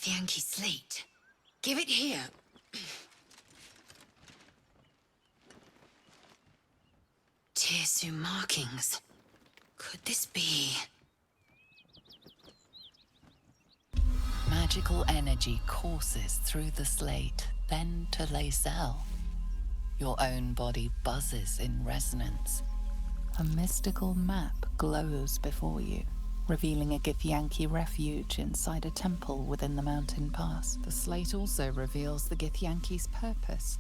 githyanki slate. Give it here. Tirsu markings. Could this be... Magical energy courses through the slate, then to lae'zel. Your own body buzzes in resonance. A mystical map glows before you, revealing a githyanki refuge inside a temple within the mountain pass. The slate also reveals the githyanki's purpose.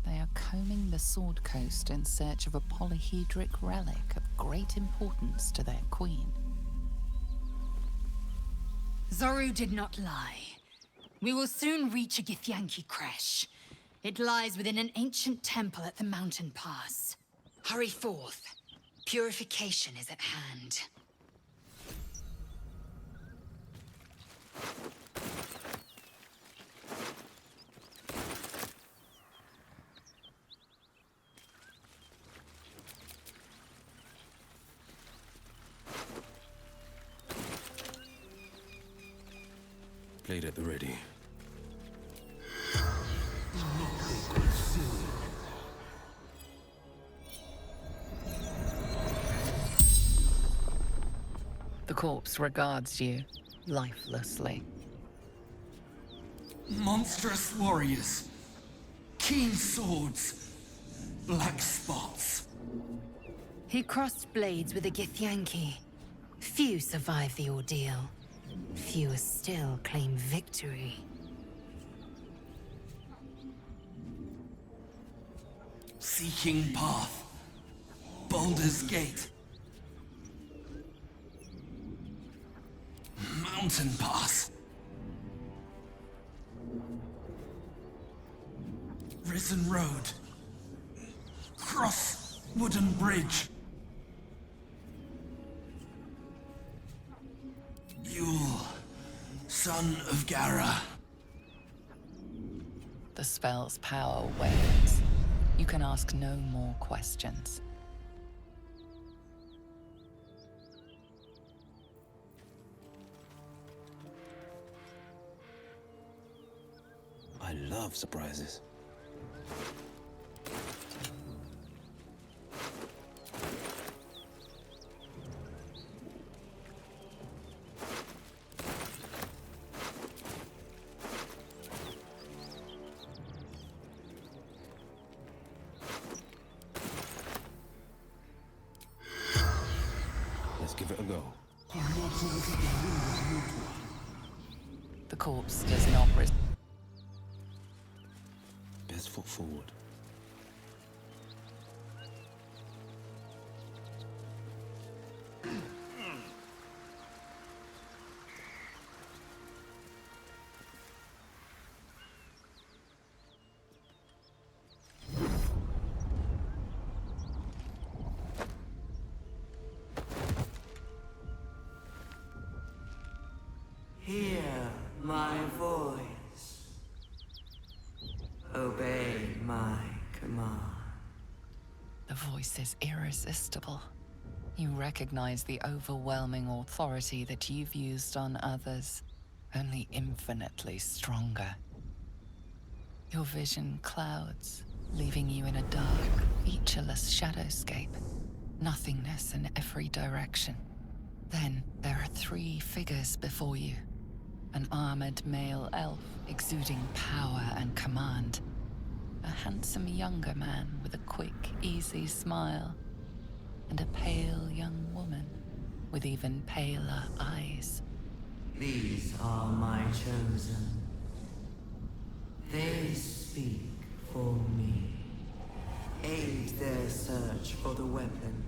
They are combing the Sword Coast in search of a polyhedric relic of great importance to their queen. Zorru did not lie. We will soon reach a githyanki creche. It lies within an ancient temple at the mountain pass. Hurry forth. Purification is at hand. Blade at the ready. The corpse regards you, lifelessly. Monstrous warriors. Keen swords. Black spots. He crossed blades with a githyanki. Few survive the ordeal. Fewer still claim victory. Seeking path. Baldur's Gate. Mountain pass. Risen road. Cross wooden bridge. Yule, son of Gara. The spell's power wanes. You can ask no more questions. I love surprises. Let's give it a go. The corpse does not Best foot forward. Hear my voice. Obey my command. The voice is irresistible. You recognize the overwhelming authority that you've used on others, only infinitely stronger. Your vision clouds, leaving you in a dark, featureless shadowscape. Nothingness in every direction. Then there are three figures before you. An armored male elf exuding power and command. A handsome younger man with a quick, easy smile. And a pale young woman with even paler eyes. These are my chosen. They speak for me. Aid their search for the weapon,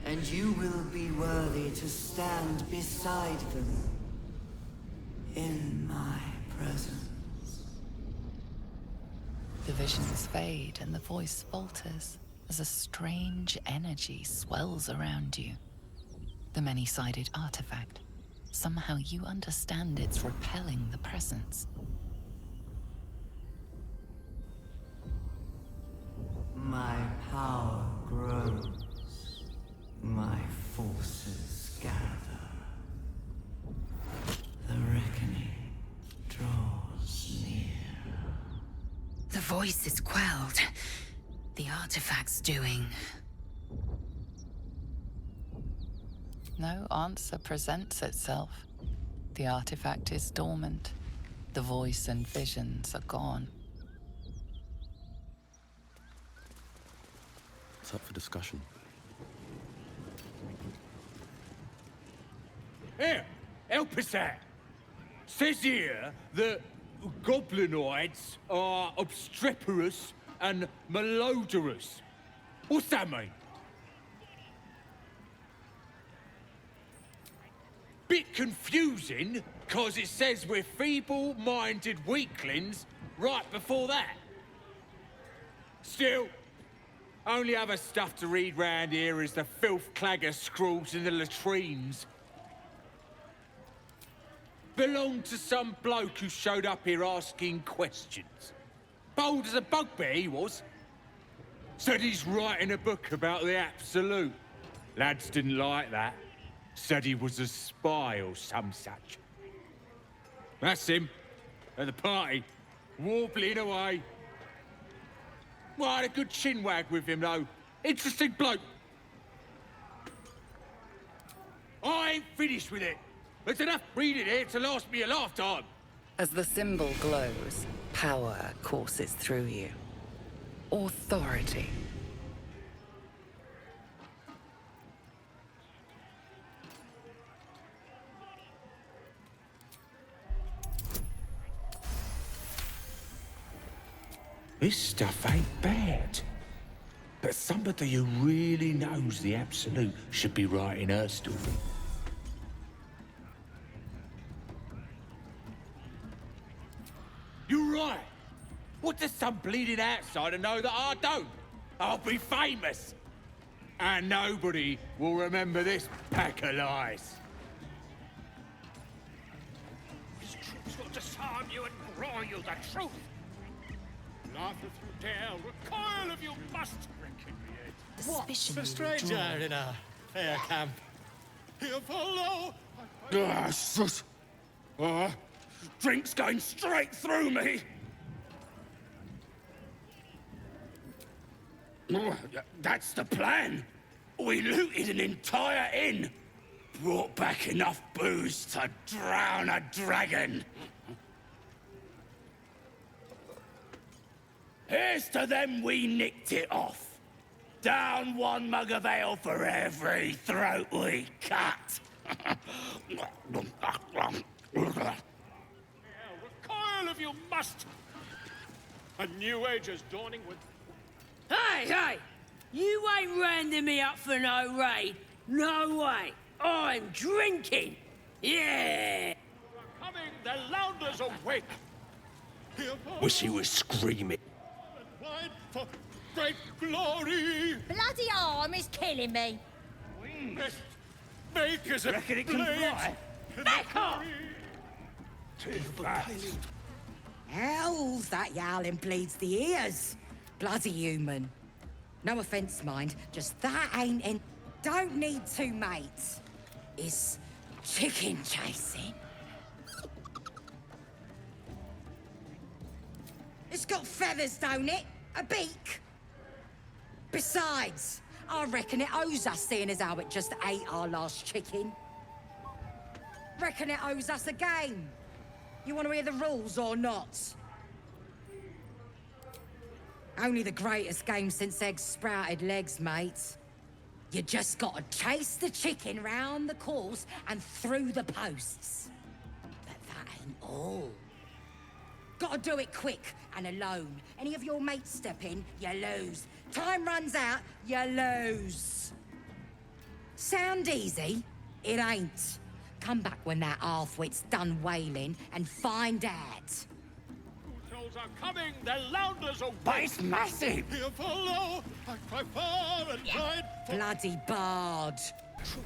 and you will be worthy to stand beside them in my presence. The visions fade and the voice falters as a strange energy swells around you. The many-sided artifact. Somehow you understand it's repelling the presence. My power grows. My forces gather. The reckoning voice is quelled. The artifact's doing... No answer presents itself. The artifact is dormant. The voice and visions are gone. It's up for discussion. Here, help us out. Says here that goblinoids are obstreperous and malodorous. What's that mean? Bit confusing, cause it says we're feeble-minded weaklings right before that. Still, only other stuff to read round here is the filth clagger scrawls in the latrines. Belonged to some bloke who showed up here asking questions. Bold as a bugbear he was. Said he's writing a book about the Absolute. Lads didn't like that. Said he was a spy or some such. That's him, at the party, warbling away. Well, I had a good chinwag with him, though. Interesting bloke. I ain't finished with it. There's enough reading here to last me a lifetime. As the symbol glows, power courses through you. Authority. This stuff ain't bad. But somebody who really knows the Absolute should be writing her story. You're right. What does some bleeding outsider know that I don't? I'll be famous. And nobody will remember this pack of lies. His troops will disarm you and grow you the truth. Laugh if you dare, recoil if you must. Suspicion. The stranger in a fair camp. Here follow. Sus. Drink's going straight through me. That's the plan. We looted an entire inn. Brought back enough booze to drown a dragon. Here's to them we nicked it off. Down one mug of ale for every throat we cut. Recoil if you must. A new age is dawning with... Hey! You ain't rounding me up for no raid. No way. I'm drinking. Yeah! Coming, the Lounders awake. Wish he was screaming. Wide for great glory. Bloody arm is killing me. Make us a Reckon it can fly? Back off! Too fast. Hell's that yowling bleeds the ears. Bloody human. No offence, mind, just that ain't in... Don't need two mates. It's chicken chasing. It's got feathers, don't it? A beak. Besides, I reckon it owes us, seeing as how it just ate our last chicken. Reckon it owes us a game. You want to hear the rules or not? Only the greatest game since eggs sprouted legs, mate. You just gotta chase the chicken round the course and through the posts. But that ain't all. Gotta do it quick and alone. Any of your mates step in, you lose. Time runs out, you lose. Sound easy? It ain't. Come back when that half-wit's done wailing and find out. Souls are coming, the Lounders awake. But it's massive. Here follow. I cry far and wide for... Bloody bard.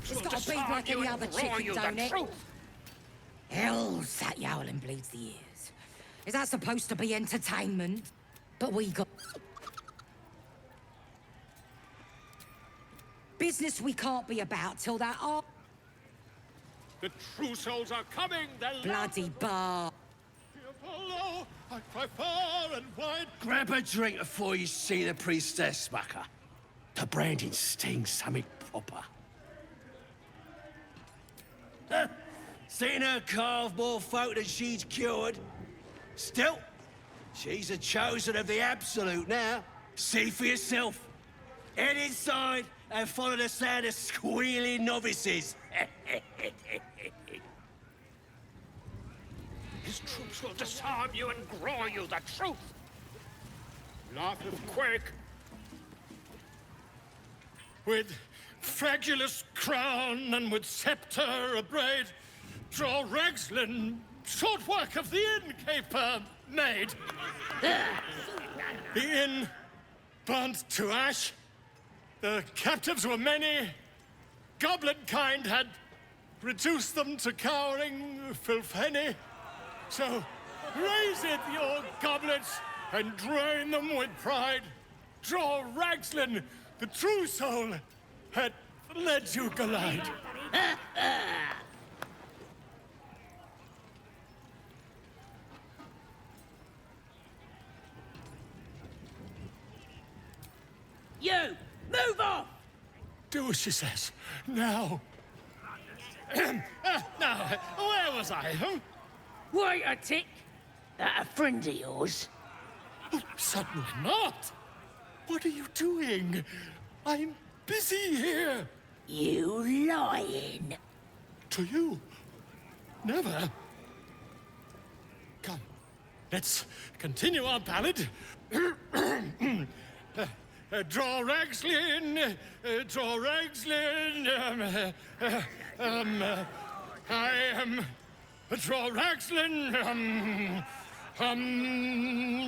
It's got to be like any other chicken, don't it? Hell's that yowling bleeds the ears. Is that supposed to be entertainment? But we got... business we can't be about till that are... The true souls are coming, the bloody bar. Here follow. I cry far and wide. Grab a drink before you see the priestess, mucker. The branding stings something proper. Huh. Seen her carve more folk than she's cured. Still, she's a chosen of the Absolute now. See for yourself. Head inside and follow the sound of squealing novices. His troops will disarm you and grow you the truth. Laugh of Quake. With fragulous crown and with scepter abraid, draw Ragslin short work of the innkeeper made. The inn burnt to ash. The captives were many. Goblin kind had reduced them to cowering filfenny. So raise it, your goblets, and drain them with pride. Draw Ragslin, the true soul, had led you glide. You! Move off! Do as she says. Now. Now, where was I? Huh? Wait a tick. That a friend of yours? Oh, certainly not. What are you doing? I'm busy here. You lying. To you? Never. Come, let's continue our ballad. Draw Ragslin, draw Ragslin, I am draw Ragslin,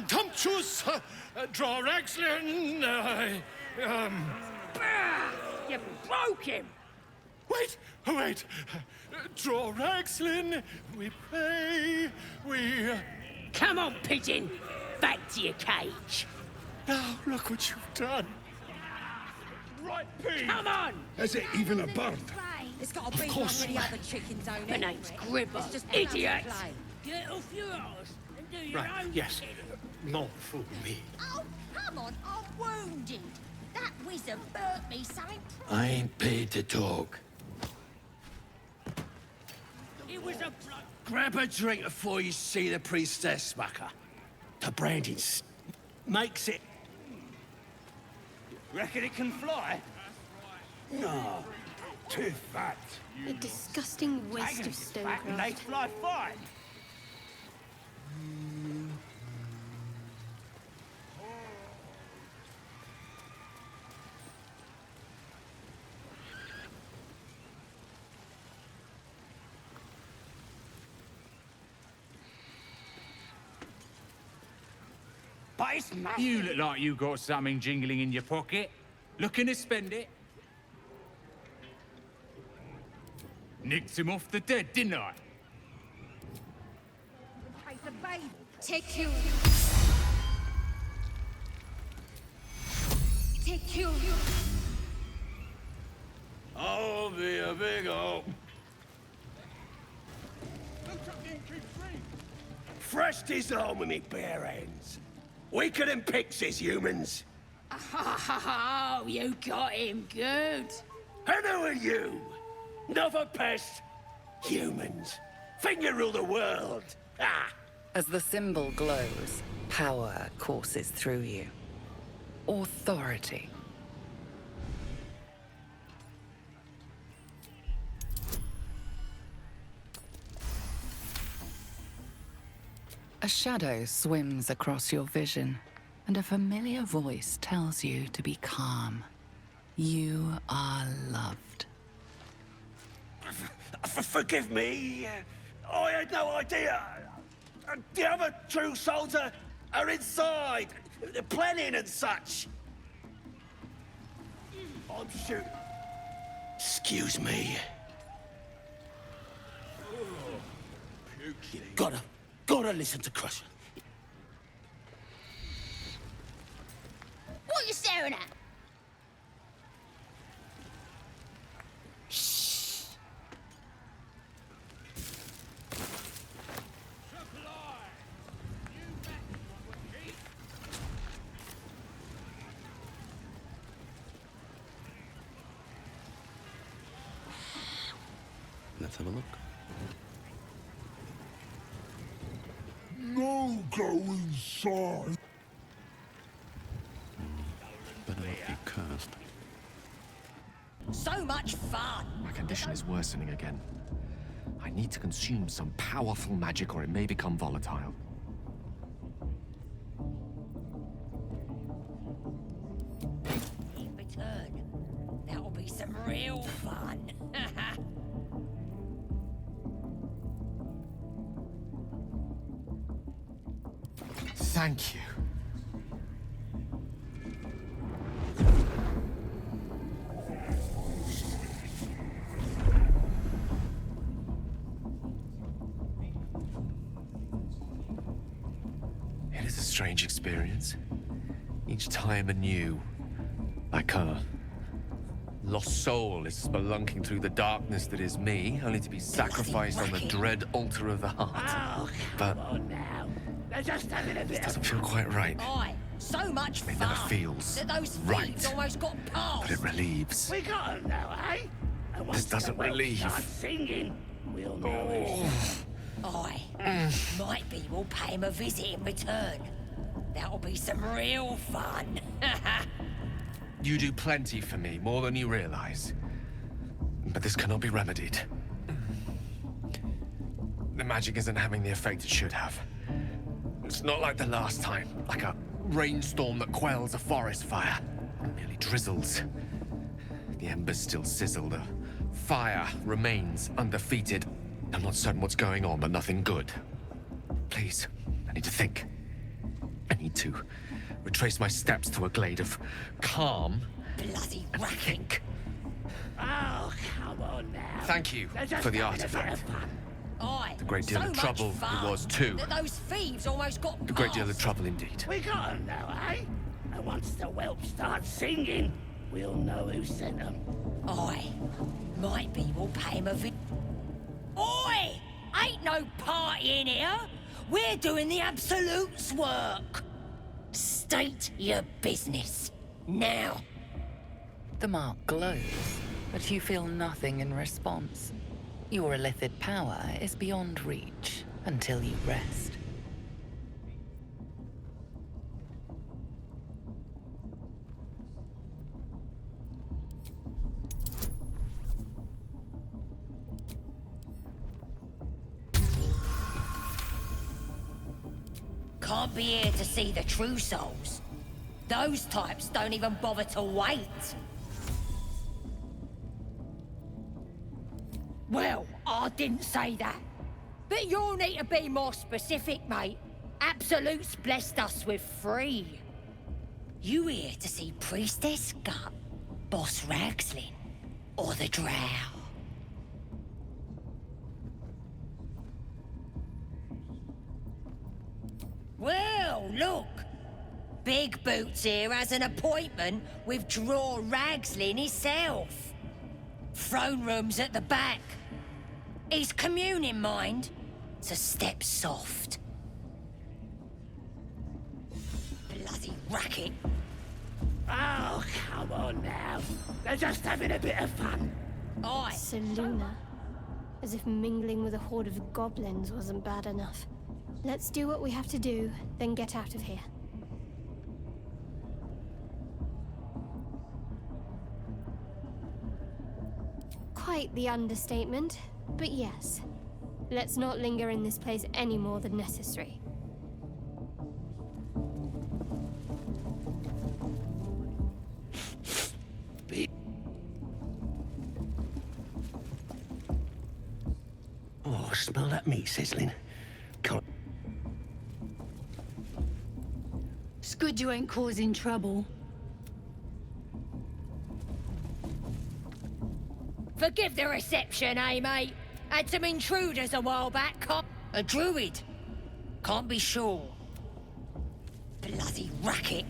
Tumptuous, draw Ragslin, You broke him! Wait, draw Ragslin, we pray, we... Come on, pigeon! Back to your cage! Now, look what you've done. Right, Pete. Come on! Is it even a bird? It's got to be one with the other chickens, don't My it? name's Gribber. It's just another Idiot! play. Get off your arse and do your Right, own yes. thing. Not fool me. Oh, come on, I'm wounded. That wizard burnt me something. I ain't paid to talk. It was a blood. Grab a drink before you see the priestess, mucker. The branding makes it... Reckon it can fly? No, too fat. A disgusting waste of They stonecraft. fly fine. You look like you got something jingling in your pocket. Looking to spend it? Nicked him off the dead, didn't I? Take you. Take you. I'll be a big ol'. Fresh disarm with me bare hands. Weaker than pixies, humans. Oh, you got him good. And who are you? Another pest? Humans. Think you rule the world. Ah! As the symbol glows, power courses through you. Authority. A shadow swims across your vision, and a familiar voice tells you to be calm. You are loved. Forgive me. I had no idea. The other true souls are inside. They're planning and such. I'm sure. Excuse me. Gotta listen to Crusher. What are you staring at? Let's have a look. No, go inside. Better not be cursed. So much fun! My condition is worsening again. I need to consume some powerful magic or it may become volatile. In return, that'll be some real fun. Thank you. It is a strange experience. Each time anew. Like a lost soul is spelunking through the darkness that is me, only to be sacrificed on the dread altar of the heart. Oh, But come on now. They're just having a bit this of doesn't feel quite right. Aye, so much It fun. never feels that those right. thieves almost got past. But it relieves. We got 'em now, eh? And once doesn't the whelp relieve. starts singing, we'll know who's... Aye, might be we'll pay him a visit in return. That'll be some real fun. You do plenty for me, more than you realize. But this cannot be remedied. The magic isn't having the effect it should have. It's not like the last time, like a rainstorm that quells a forest fire. It merely drizzles. The embers still sizzle, the fire remains undefeated. I'm not certain what's going on, but nothing good. Please, I need to think. I need to retrace my steps to a glade of calm Bloody and racket. think. Oh, come on now. Thank you They're just for the having a bit artifact. of fun. Aye, A great deal so of much trouble fun it was too. that those thieves almost got A great deal of past. trouble indeed. We got 'em now, eh? And once the whelp starts singing, we'll know who sent 'em. Aye, might be we'll pay him a visit. Oi! Ain't no party in here. We're doing the Absolute's work. State your business. Now. The mark glows, but you feel nothing in response. Your illithid power is beyond reach until you rest. Can't be here to see the true souls. Those types don't even bother to wait. Well, I didn't say that. But you'll need to be more specific, mate. Absolute's blessed us with 3. You here to see Priestess Gut, Boss Ragslin, or the Drow? Well, look. Big Boots here has an appointment with Draw Ragslin himself. Throne room's at the back. He's communing, mind, so step soft. Bloody racket. Oh, come on now. They're just having a bit of fun. Aye. Seluna. As if mingling with a horde of goblins wasn't bad enough. Let's do what we have to do, then get out of here. Quite the understatement, but yes. Let's not linger in this place any more than necessary. Oh, smell that meat sizzling. Can't... It's good you ain't causing trouble. Forgive the reception, eh, mate? Had some intruders a while back. A druid. Can't be sure. Bloody racket.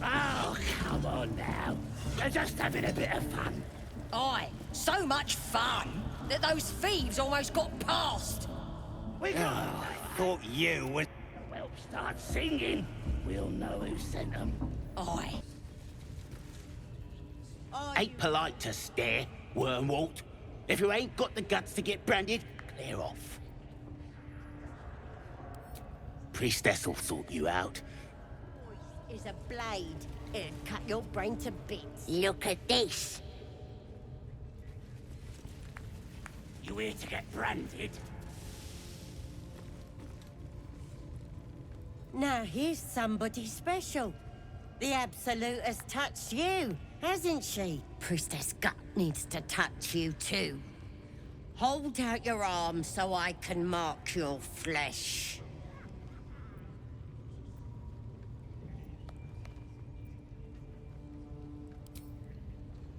Oh, come on now. They're just having a bit of fun. Aye, so much fun that those thieves almost got past. We got 'em. Thought you was... The whelp starts singing, we'll know who sent 'em. Aye. Ain't polite to stare, Wormwalt. If you ain't got the guts to get branded, clear off. Priestess will sort you out. Is a blade. It'd cut your brain to bits. Look at this. You here to get branded? Now here's somebody special. The Absolute has touched you, hasn't she? Priestess Gut needs to touch you too. Hold out your arm so I can mark your flesh.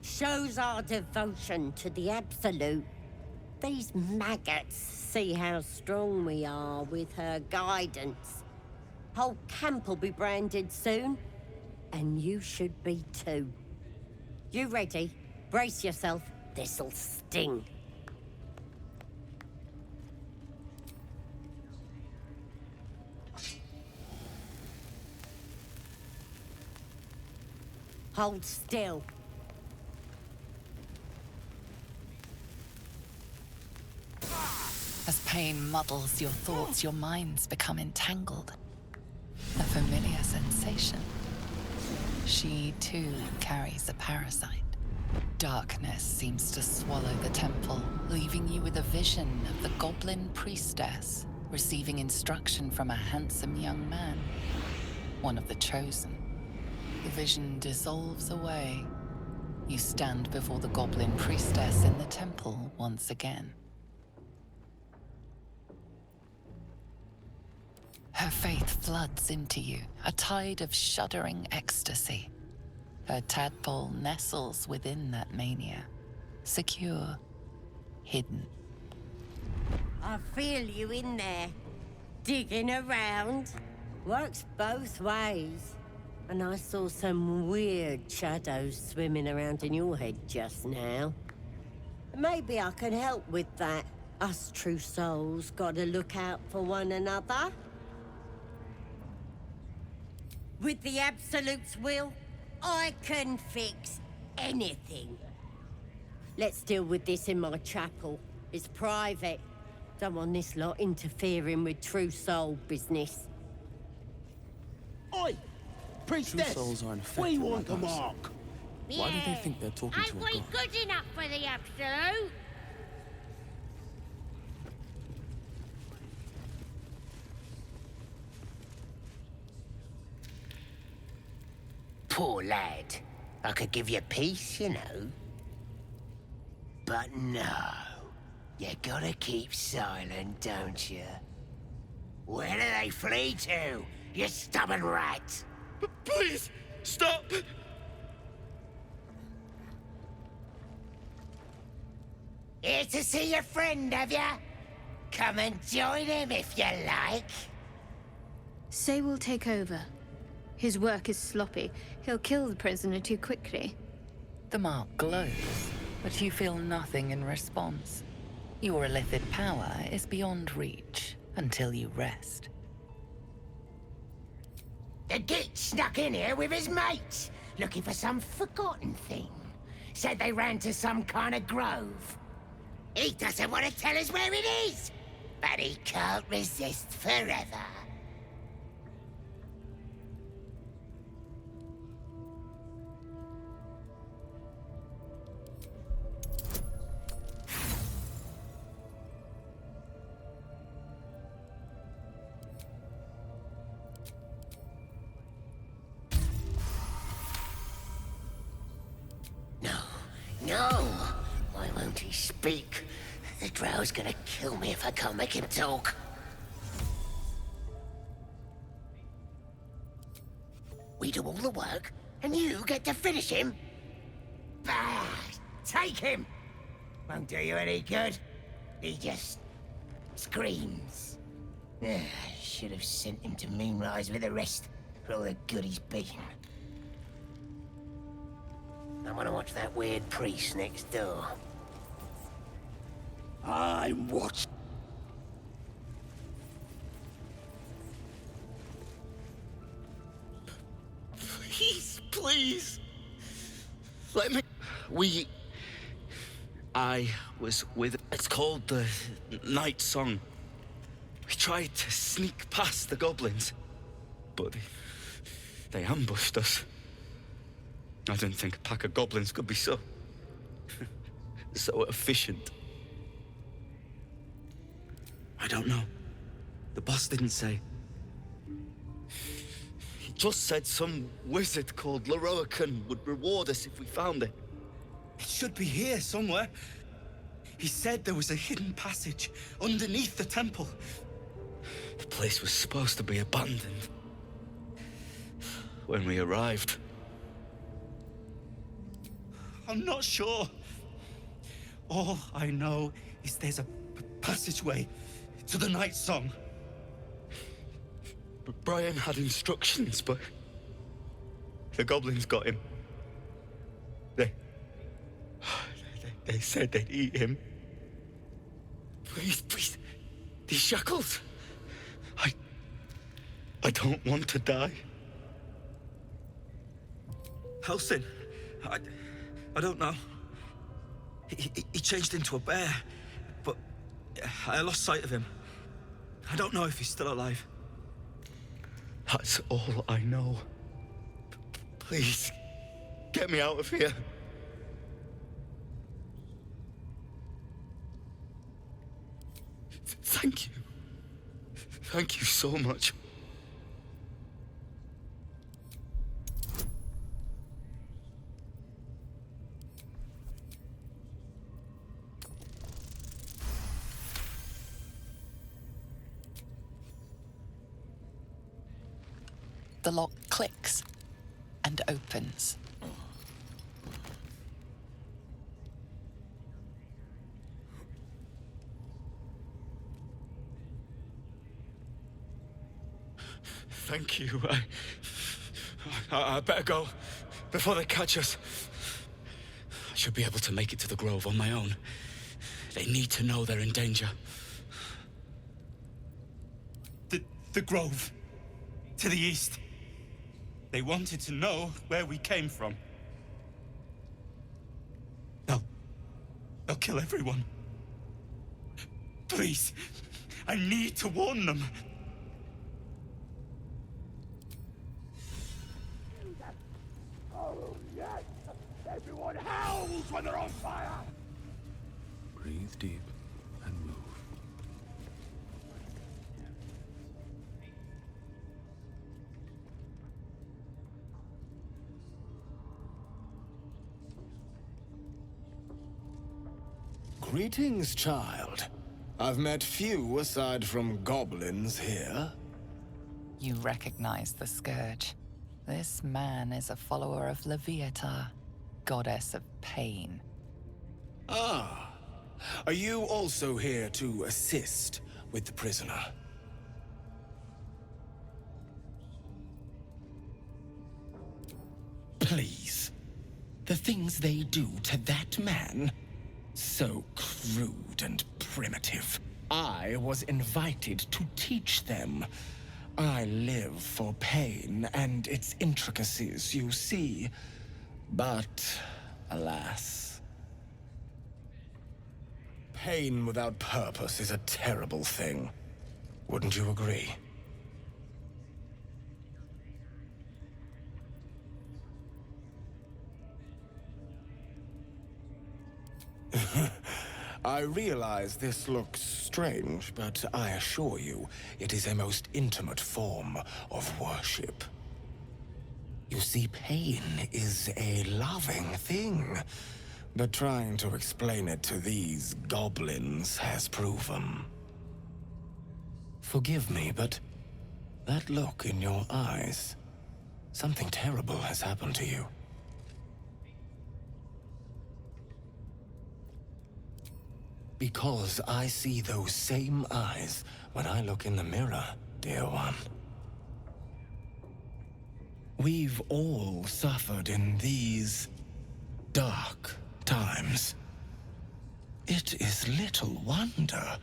Shows our devotion to the Absolute. These maggots see how strong we are with her guidance. Whole camp will be branded soon, and you should be too. You ready? Brace yourself. This'll sting. Hold still. As pain muddles your thoughts, your minds become entangled. A familiar sensation. She, too, carries a parasite. Darkness seems to swallow the temple, leaving you with a vision of the goblin priestess receiving instruction from a handsome young man, one of the chosen. The vision dissolves away. You stand before the goblin priestess in the temple once again. Her faith floods into you, a tide of shuddering ecstasy. Her tadpole nestles within that mania, secure, hidden. I feel you in there, digging around. Works both ways. And I saw some weird shadows swimming around in your head just now. Maybe I can help with that. Us true souls gotta look out for one another. With the Absolute's will, I can fix anything. Let's deal with this in my chapel. It's private. Don't want this lot interfering with true soul business. Oi! Priestess! True souls are in effect We want the like us. mark! Why do they think they're talking to a god? Ain't we good enough for the Absolute? Poor lad. I could give you peace, you know. But no. You gotta keep silent, don't you? Where do they flee to, you stubborn rat? Please, stop! Here to see your friend, have ya? Come and join him if you like. Say will take over. His work is sloppy. He'll kill the prisoner too quickly. The mark glows, but you feel nothing in response. Your illithid power is beyond reach until you rest. The git snuck in here with his mates, looking for some forgotten thing. Said they ran to some kind of grove. He doesn't want to tell us where it is, but he can't resist forever. No! Why won't he speak? The Drow's gonna kill me if I can't make him talk. We do all the work, and you get to finish him? Bah! Take him! Won't do you any good. He just screams. Should have sent him to Moonrise with the rest, for all the good he's been. I want to watch that weird priest next door. I'm watching. Please, please. Let me... I was with... It's called the Night Song. We tried to sneak past the goblins, but they ambushed us. I didn't think a pack of goblins could be so efficient. I don't know. The boss didn't say. He just said some wizard called Leroican would reward us if we found it. It should be here somewhere. He said there was a hidden passage underneath the temple. The place was supposed to be abandoned when we arrived. I'm not sure. All I know is there's a passageway to the Night Song. Brian had instructions, but the goblins got him. They said they'd eat him. Please, these shackles. I don't want to die. Helsing, I don't know. He changed into a bear, but I lost sight of him. I don't know if he's still alive. That's all I know. Please, get me out of here. Thank you. Thank you so much. The lock clicks and opens. Thank you. I better go before they catch us. I should be able to make it to the Grove on my own. They need to know they're in danger. The Grove. To the east. They wanted to know where we came from. They'll kill everyone. Please, I need to warn them. Oh, yes! Everyone howls when they're on fire! Breathe deep and move. Greetings, child. I've met few aside from goblins here. You recognize the scourge. This man is a follower of Leviata, goddess of pain. Ah. Are you also here to assist with the prisoner? Please. The things they do to that man? So crude and primitive. I was invited to teach them. I live for pain and its intricacies, you see. But, alas. Pain without purpose is a terrible thing. Wouldn't you agree? I realize this looks strange, but I assure you, it is a most intimate form of worship. You see, pain is a loving thing, but trying to explain it to these goblins has proven. Forgive me, but that look in your eyes, something terrible has happened to you. Because I see those same eyes when I look in the mirror, dear one. We've all suffered in these dark times. It is little wonder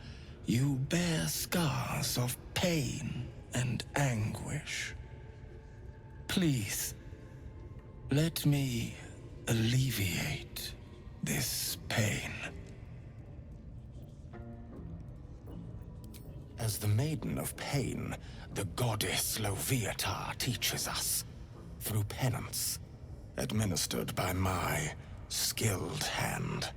you bear scars of pain and anguish. Please, let me alleviate this pain. As the Maiden of Pain, the goddess Loviatar teaches us, through penance, administered by my skilled hand.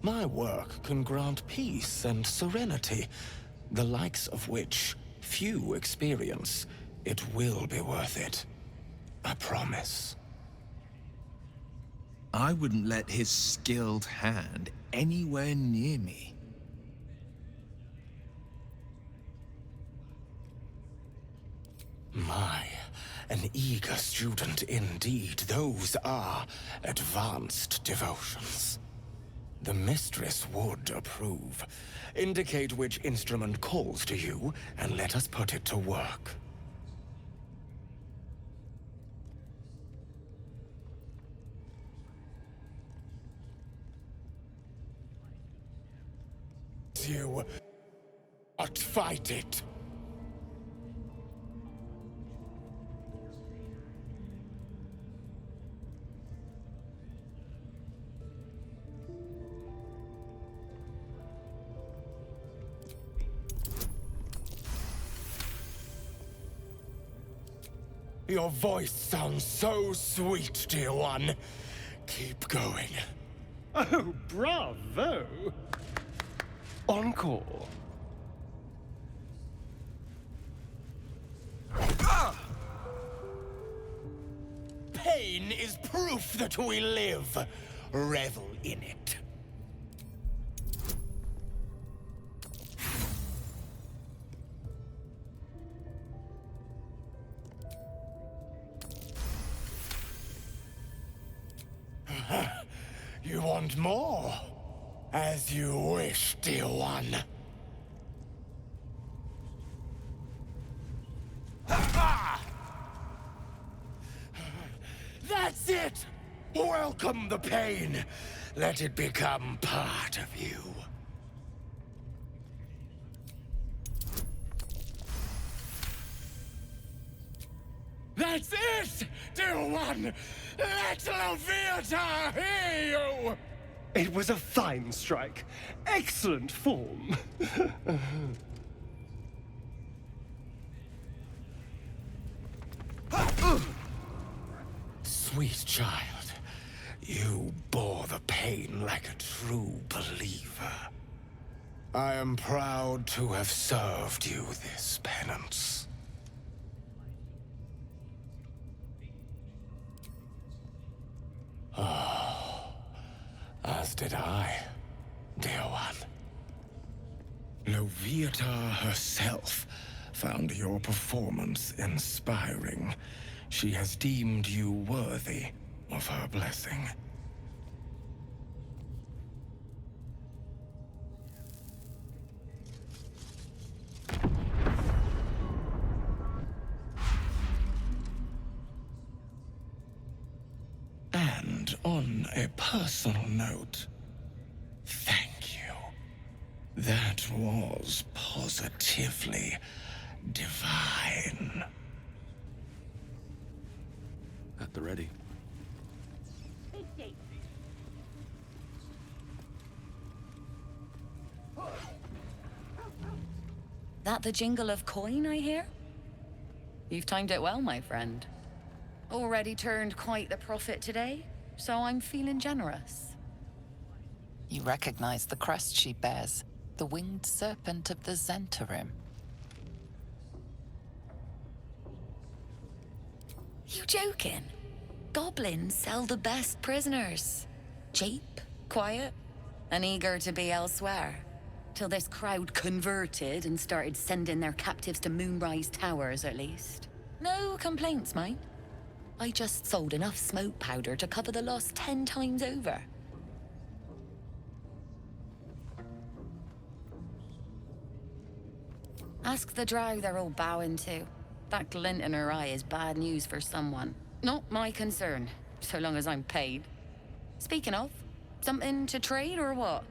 My work can grant peace and serenity, the likes of which few experience. It will be worth it. I promise. I wouldn't let his skilled hand anywhere near me. My, an eager student indeed. Those are advanced devotions. The mistress would approve. Indicate which instrument calls to you, and let us put it to work. You not fight it. Your voice sounds so sweet, dear one. Keep going. Oh, bravo! Encore. Pain is proof that we live. Revel in it. You want more? As you wish, dear one. That's it! Welcome the pain. Let it become part of you. That's it, dear one! Let Loviatar hear you! It was a fine strike. Excellent form. Sweet child, you bore the pain like a true believer. I am proud to have served you this penance. Oh, as did I, dear one. Loviatar herself found your performance inspiring. She has deemed you worthy of her blessing. And on a personal note, thank you. That was positively divine. At the ready. That the jingle of coin I hear? You've timed it well, my friend. Already turned quite the profit today, so I'm feeling generous. You recognize the crest she bears, the winged serpent of the Zentarim. You joking? Goblins sell the best prisoners. Cheap, quiet, and eager to be elsewhere. Till this crowd converted and started sending their captives to Moonrise Towers, at least. No complaints, mine. I just sold enough smoke powder to cover the loss 10 times over. Ask the Drow they're all bowing to. That glint in her eye is bad news for someone. Not my concern, so long as I'm paid. Speaking of, something to trade or what?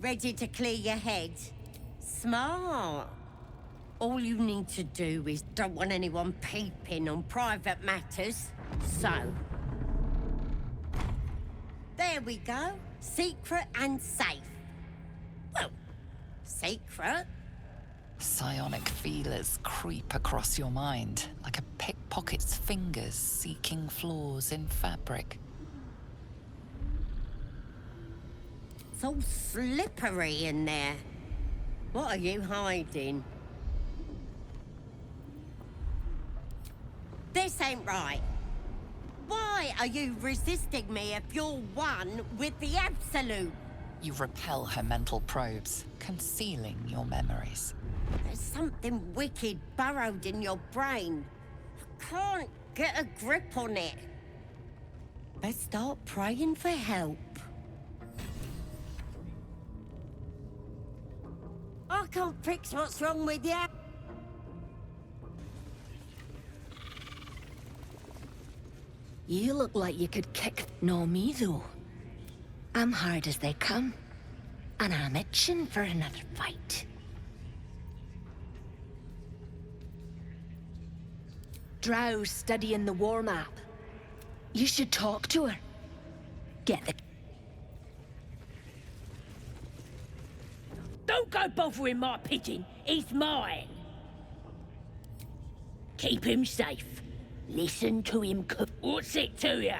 Ready to clear your head? Smart. All you need to do is don't want anyone peeping on private matters. So... there we go. Secret and safe. Well, secret. Psionic feelers creep across your mind like a pickpocket's fingers seeking flaws in fabric. It's all slippery in there. What are you hiding? This ain't right. Why are you resisting me if you're one with the Absolute? You repel her mental probes, concealing your memories. There's something wicked burrowed in your brain. I can't get a grip on it. Let's start praying for help. I can't fix what's wrong with you. You look like you could kick. No, me though. I'm hard as they come, and I'm itching for another fight. Drow's studying the war map. You should talk to her. Get the... Don't go bothering my pigeon. He's mine. Keep him safe. Listen to him cook. What's it to ya?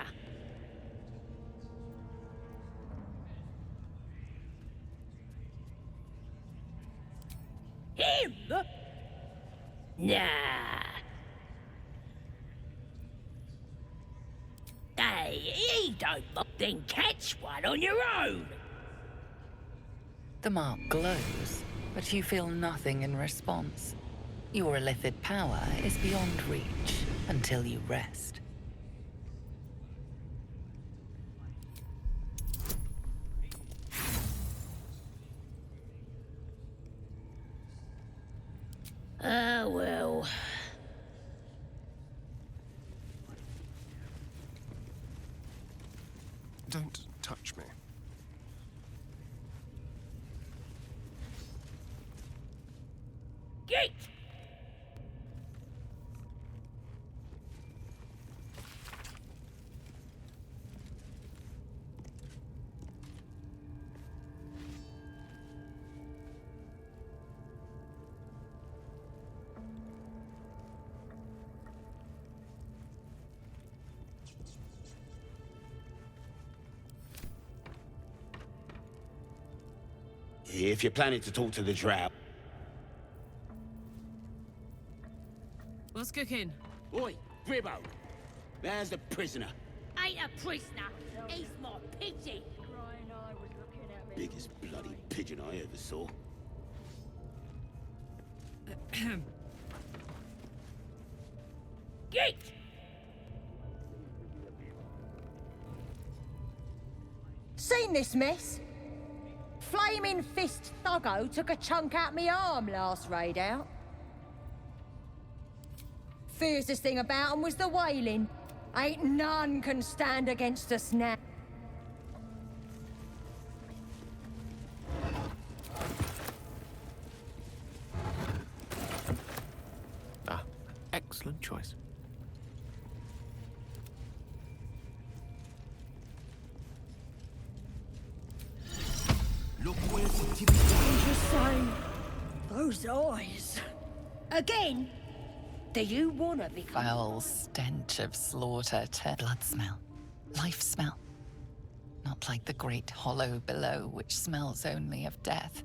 Him? Nah. Hey, he don't then catch one on your own. The mark glows, but you feel nothing in response. Your illithid power is beyond reach until you rest. Ah, well. Don't touch me. Get! If you're planning to talk to the Drow. What's cooking? Oi, Gribbo. There's the prisoner. Ain't a prisoner. He's my pigeon. Biggest bloody pigeon I ever saw. Get! Seen this mess? Flaming Fist Thuggo took a chunk out me arm last raid out. Fiercest thing about 'em was the wailing. Ain't none can stand against us now. Ah, excellent choice. Look where's the tippy. Just saying, those eyes. Again? Do you wanna be? Foul stench of slaughter, blood smell, life smell. Not like the great hollow below, which smells only of death.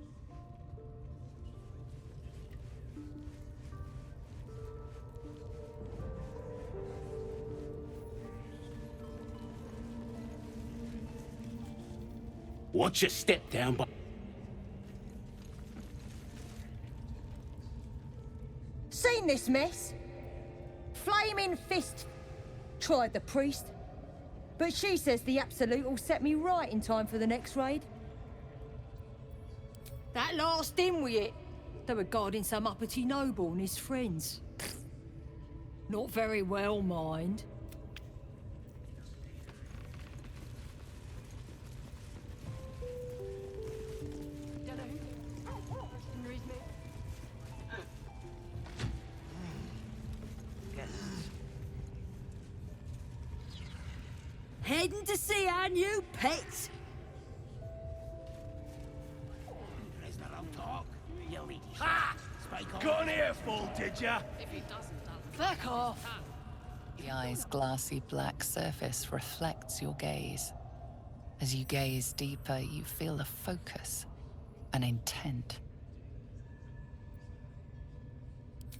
Watch your step down, but Seen this mess? Flaming Fist tried the priest, but she says the Absolute will set me right in time for the next raid. That last in with it, they were guarding some uppity noble and his friends. Not very well, mind. Heading to see our new pet? Prisoner, I'll talk. You'll eat. Ha! Got an earful, did ya? If he doesn't, Back off! The eye's glassy black surface reflects your gaze. As you gaze deeper, you feel a focus, an intent.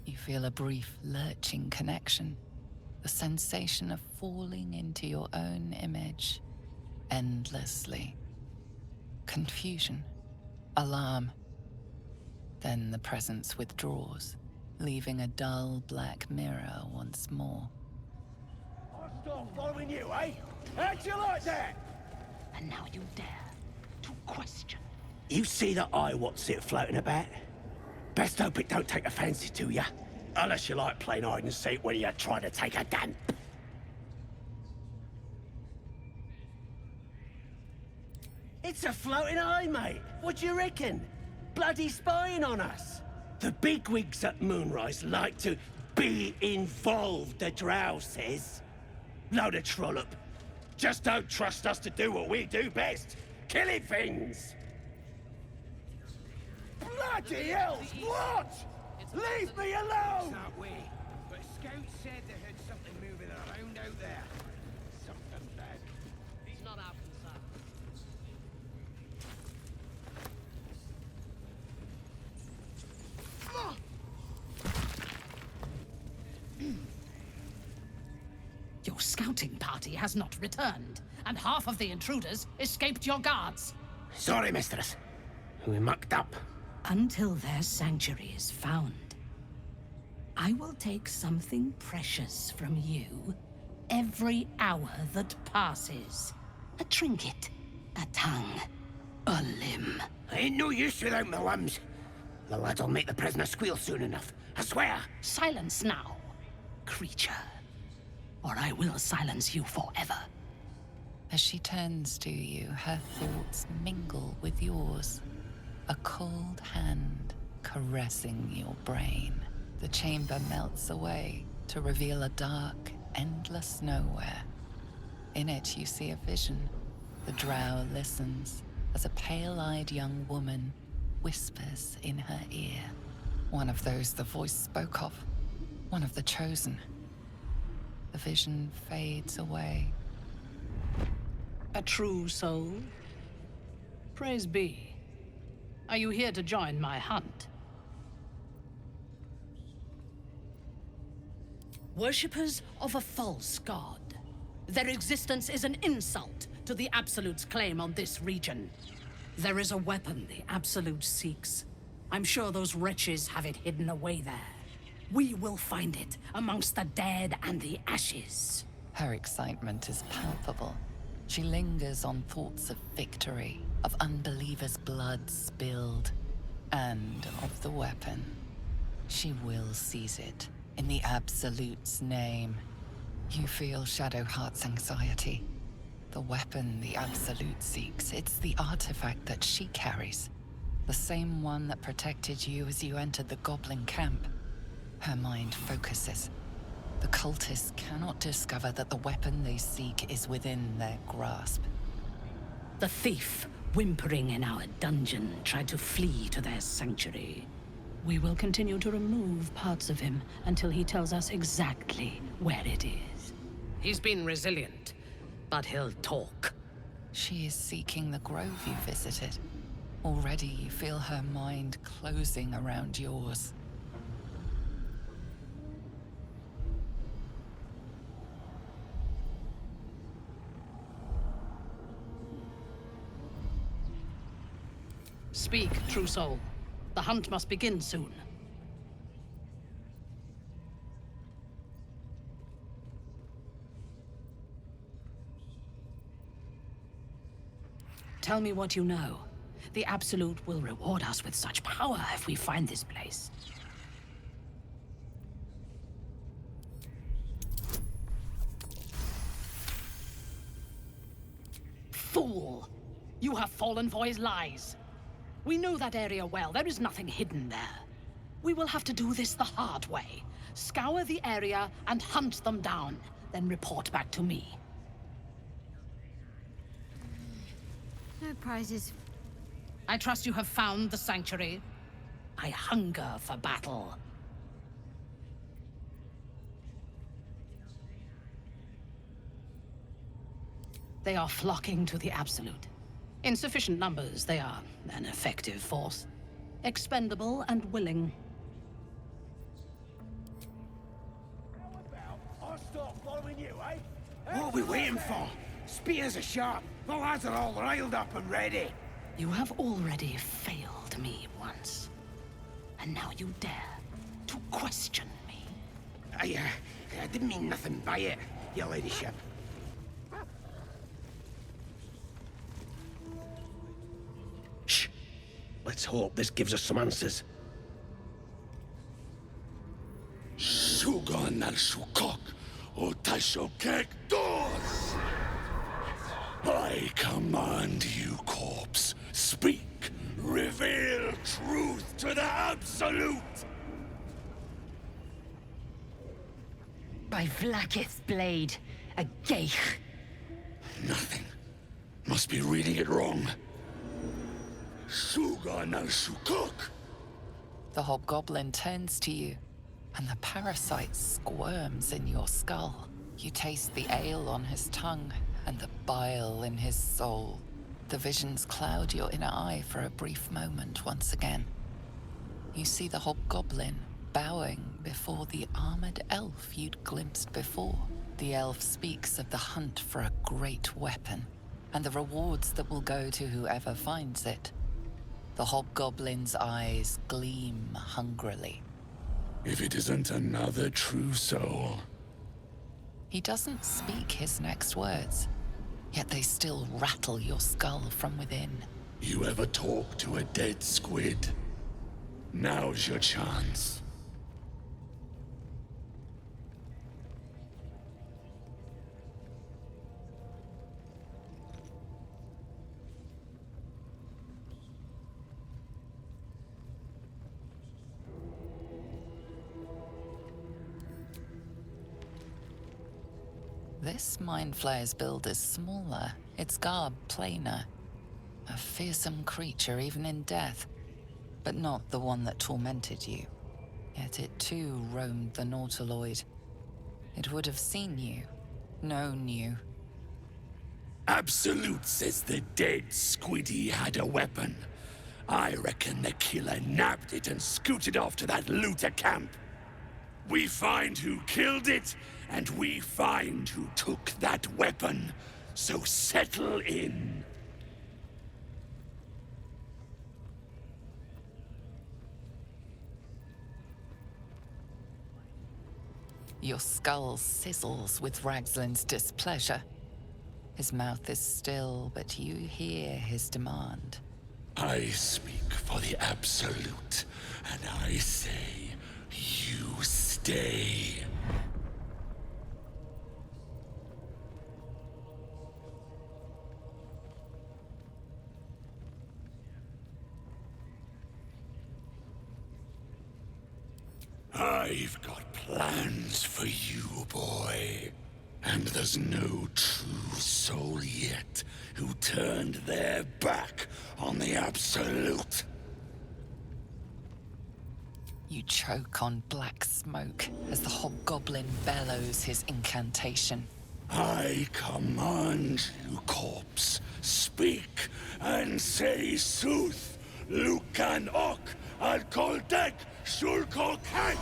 You feel a brief, lurching connection, the sensation of falling into your own image, endlessly. Confusion, alarm. Then the presence withdraws, leaving a dull black mirror once more. I'll start following you, eh? How'd you like that? And now you dare to question. You see that eye what's it floating about? Best hope it don't take a fancy to ya. Unless you like playing hide and seek when you try to take a damp. It's a floating eye, mate. What do you reckon? Bloody spying on us. The bigwigs at Moonrise like to be involved, the Drow says. Load of trollop. Just don't trust us to do what we do best. Killing things. Bloody hell! What? Leave me alone! That way. But scouts said they heard something moving around out there. Something bad. He's not out for that. Your scouting party has not returned, and half of the intruders escaped your guards. Sorry, mistress. We mucked up. Until their sanctuary is found, I will take something precious from you every hour that passes. A trinket, a tongue, a limb. Ain't no use without my limbs. The lads'll make the prisoner squeal soon enough. I swear. Silence now, creature, or I will silence you forever. As she turns to you, her thoughts mingle with yours. A cold hand caressing your brain. The chamber melts away to reveal a dark, endless nowhere. In it, you see a vision. The Drow listens as a pale-eyed young woman whispers in her ear. One of those the voice spoke of. One of the chosen. The vision fades away. A true soul? Praise be. Are you here to join my hunt? Worshippers of a false god. Their existence is an insult to the Absolute's claim on this region. There is a weapon the Absolute seeks. I'm sure those wretches have it hidden away there. We will find it amongst the dead and the ashes. Her excitement is palpable. She lingers on thoughts of victory, of unbelievers' blood spilled, and of the weapon. She will seize it, in the Absolute's name. You feel Shadowheart's anxiety. The weapon the Absolute seeks, it's the artifact that she carries. The same one that protected you as you entered the Goblin camp. Her mind focuses. The cultists cannot discover that the weapon they seek is within their grasp. The thief, whimpering in our dungeon, tried to flee to their sanctuary. We will continue to remove parts of him until he tells us exactly where it is. He's been resilient, but he'll talk. She is seeking the grove you visited. Already you feel her mind closing around yours. Speak, true soul. The hunt must begin soon. Tell me what you know. The Absolute will reward us with such power if we find this place. Fool! You have fallen for his lies. We know that area well. There is nothing hidden there. We will have to do this the hard way. Scour the area and hunt them down, then report back to me. No prizes. I trust you have found the sanctuary. I hunger for battle. They are flocking to the Absolute. In sufficient numbers, they are an effective force. Expendable and willing. I'll start following you, eh? What are we waiting for? Spears are sharp. The lads are all riled up and ready. You have already failed me once. And now you dare to question me. I didn't mean nothing by it, your ladyship. Shh. Let's hope this gives us some answers. Shugan al Shukok, Otashokek Dos! I command you, corpse. Speak. Reveal truth to the Absolute! By Vlaakith's blade, a geich. Nothing. Must be reading it wrong. Shugan al Shukok! The hobgoblin turns to you, and the parasite squirms in your skull. You taste the ale on his tongue, and the bile in his soul. The visions cloud your inner eye for a brief moment once again. You see the hobgoblin bowing before the armored elf you'd glimpsed before. The elf speaks of the hunt for a great weapon, and the rewards that will go to whoever finds it. The hobgoblin's eyes gleam hungrily. If it isn't another true soul. He doesn't speak his next words, yet they still rattle your skull from within. You ever talk to a dead squid? Now's your chance. This mind flayer's build is smaller, its garb plainer. A fearsome creature even in death, but not the one that tormented you. Yet it too roamed the Nautiloid. It would have seen you, known you. Absolute says the dead squiddy had a weapon. I reckon the killer nabbed it and scooted off to that looter camp. We find who killed it, and we find who took that weapon. So settle in. Your skull sizzles with Ragzlin's displeasure. His mouth is still, but you hear his demand. I speak for the Absolute, and I say, you stay. I've got plans for you, boy. And there's no true soul yet who turned their back on the Absolute. You choke on black smoke as the hobgoblin bellows his incantation. I command you, corpse. Speak and say sooth. Lucan ok al koldek shulkok hank.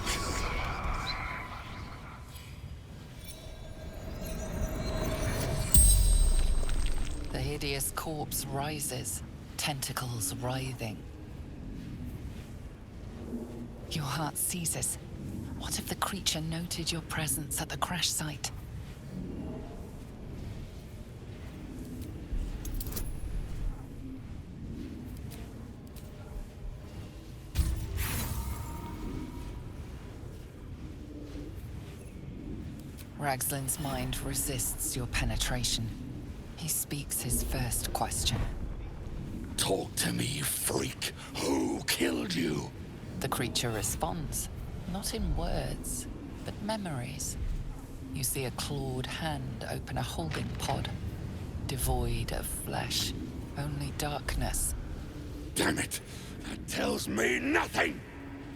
The hideous corpse rises, tentacles writhing. Your heart seizes. What if the creature noted your presence at the crash site? Ragzlin's mind resists your penetration. He speaks his first question. Talk to me, freak. Who killed you? The creature responds, not in words, but memories. You see a clawed hand open a holding pod, devoid of flesh. Only darkness. Damn it! That tells me nothing!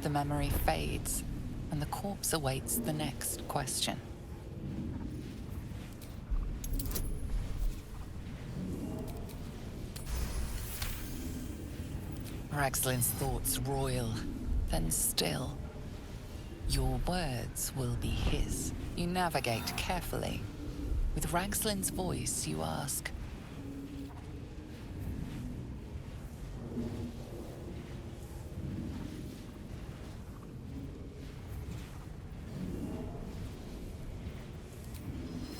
The memory fades, and the corpse awaits the next question. Ragzlin's thoughts roil, then still. Your words will be his. You navigate carefully. With Ragzlin's voice, you ask,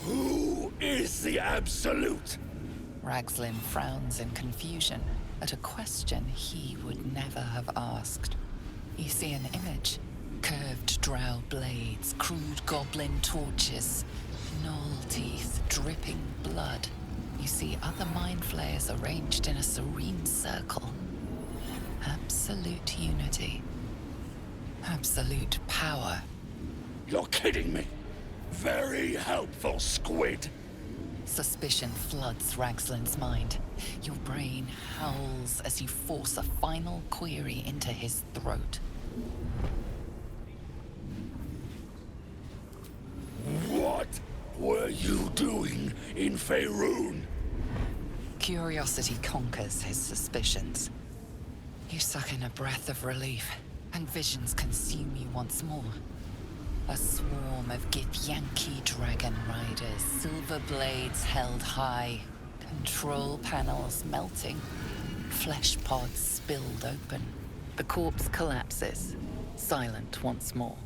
Who is the Absolute? Ragzlin frowns in confusion at a question he would never have asked. You see an image. Curved drow blades, crude goblin torches, gnoll teeth dripping blood. You see other mind flayers arranged in a serene circle. Absolute unity. Absolute power. You're kidding me. Very helpful, squid. Suspicion floods Ragzlin's mind. Your brain howls as you force a final query into his throat. What were you doing in Faerun? Curiosity conquers his suspicions. You suck in a breath of relief, and visions consume you once more. A swarm of githyanki dragon riders, silver blades held high, control panels melting, flesh pods spilled open. The corpse collapses, silent once more.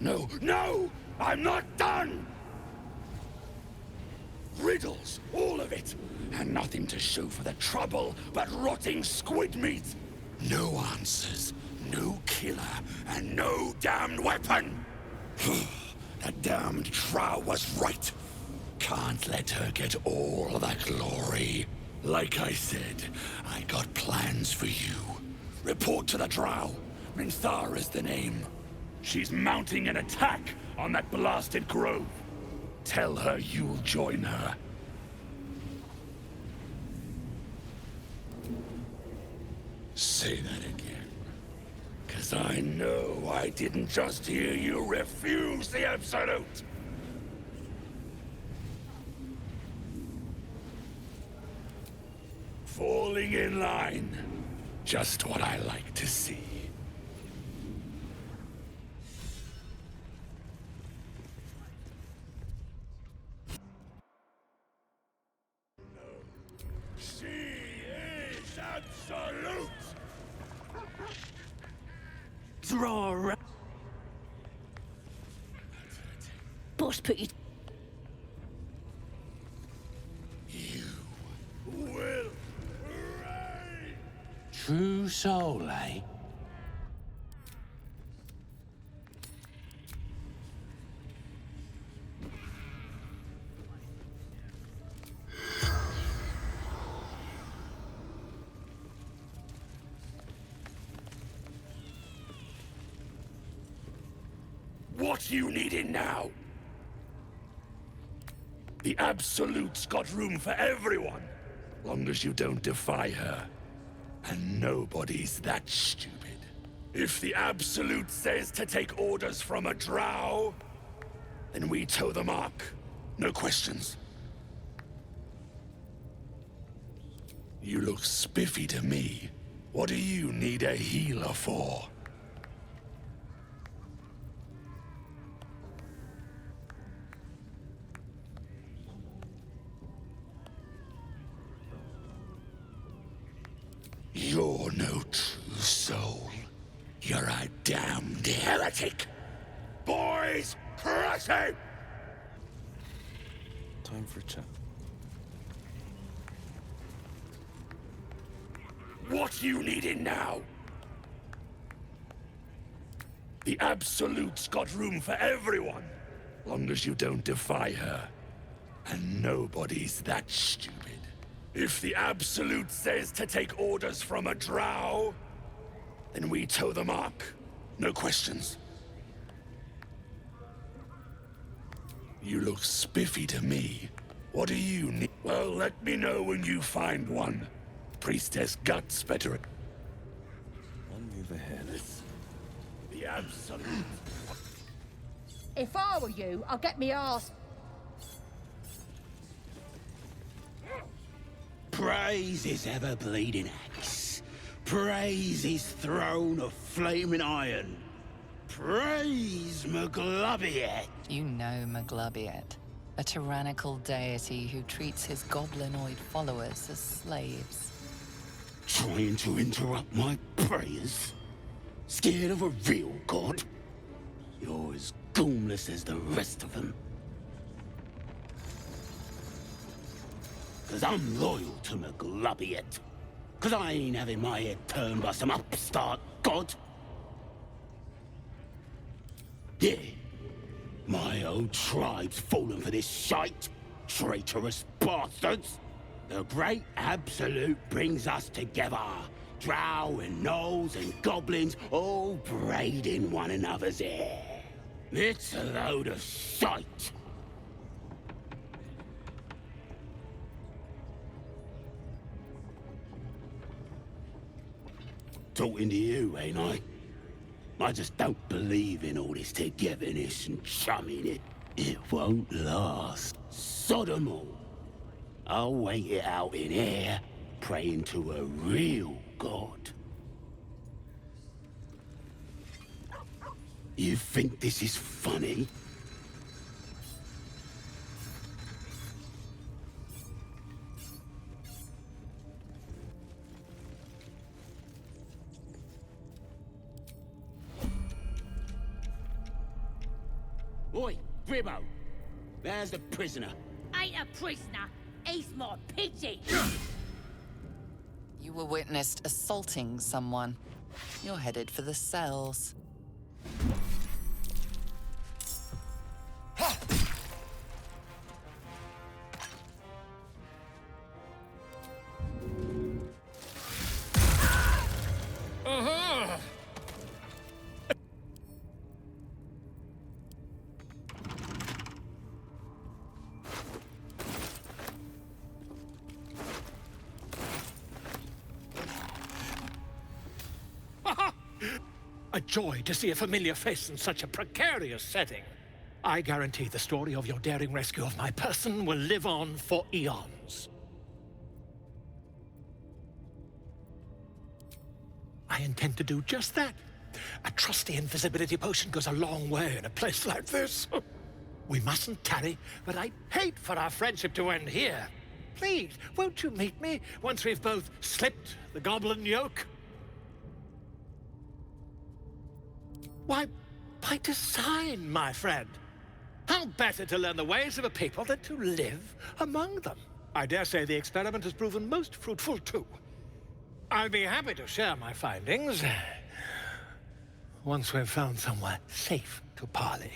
No, no! I'm not done! Riddles, all of it, and nothing to show for the trouble but rotting squid meat. No answers, no killer, and no damned weapon! That damned Drow was right. Can't let her get all that glory. Like I said, I got plans for you. Report to the Drow. Minthar is the name. She's mounting an attack on that blasted grove. Tell her you'll join her. Say that again. 'Cause I know I didn't just hear you refuse the Absolute. Falling in line. Just what I like to see. She is Absolute! Draw. Boss put you. Will True soul, eh? What you needing now? The Absolute's got room for everyone, long as you don't defy her. And nobody's that stupid. If the Absolute says to take orders from a Drow, then we toe the mark. No questions. You look spiffy to me. What do you need a healer for? You're no true soul. You're a damned heretic. Boys, crush him! Time for a chat. What you needing now? The Absolute's got room for everyone, long as you don't defy her. And nobody's that stupid. If the Absolute says to take orders from a Drow, then we toe the mark. No questions. You look spiffy to me. What do you need? Well, let me know when you find one. Priestess Guts better at... One move ahead. The absolute. If I were you, I'd get me arse. Praise his ever-bleeding axe. Praise his throne of flaming iron. Praise Maglubbiet. You know Maglubbiet, a tyrannical deity who treats his goblinoid followers as slaves. Trying to interrupt my prayers? Scared of a real god? You're as goomless as the rest of them. 'Cause I'm loyal to Maglubbiet. 'Cause I ain't having my head turned by some upstart god. Yeah, my old tribe's fallen for this shite, traitorous bastards. The great absolute brings us together. Drow and gnolls and goblins all braiding one another's hair. It's a load of shite. Talking to you, ain't I? I just don't believe in all this togetherness and chumming it. It won't last. Sodom all. I'll wait it out in air, praying to a real god. You think this is funny? Oi, Gribbo! There's the prisoner. Ain't a prisoner. He's my pidgey. You were witnessed assaulting someone. You're headed for the cells. A joy to see a familiar face in such a precarious setting. I guarantee the story of your daring rescue of my person will live on for eons. I intend to do just that. A trusty invisibility potion goes a long way in a place like this. We mustn't tarry, but I'd hate for our friendship to end here. Please, won't you meet me once we've both slipped the goblin yoke? Why, by design, my friend. How better to learn the ways of a people than to live among them? I dare say the experiment has proven most fruitful, too. I'll be happy to share my findings once we've found somewhere safe to parley.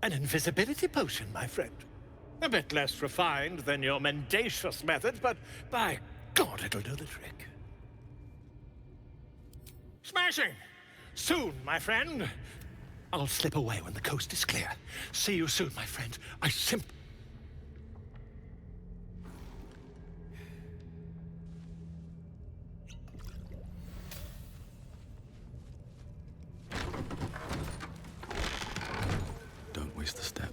An invisibility potion, my friend. A bit less refined than your mendacious methods, but by God, it'll do the trick. Smashing! Soon, my friend. I'll slip away when the coast is clear. See you soon, my friend. Don't waste the step.